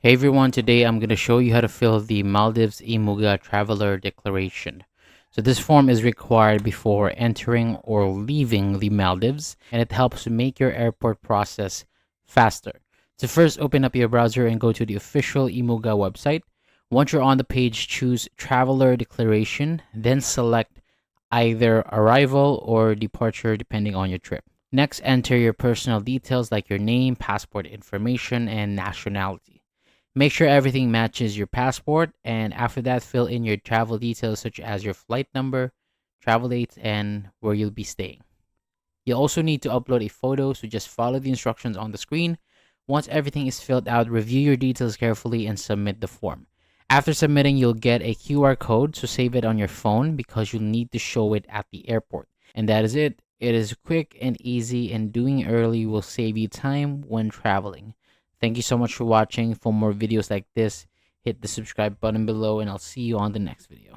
Hey everyone, today I'm going to show you how to fill the Maldives IMUGA Traveler Declaration. So this form is required before entering or leaving the Maldives, and it helps to make your airport process faster. So first open up your browser and go to the official IMUGA website. Once you're on the page, choose Traveler Declaration, then select either arrival or departure depending on your trip. Next, enter your personal details like your name, passport information, and nationality. Make sure everything matches your passport, and after that, fill in your travel details such as your flight number, travel dates, and where you'll be staying. You'll also need to upload a photo, so just follow the instructions on the screen. Once everything is filled out, review your details carefully and submit the form. After submitting, you'll get a QR code, so save it on your phone because you'll need to show it at the airport. And that is it. It is quick and easy, and doing it early will save you time when traveling. Thank you so much for watching. For more videos like this, hit the subscribe button below, and I'll see you on the next video.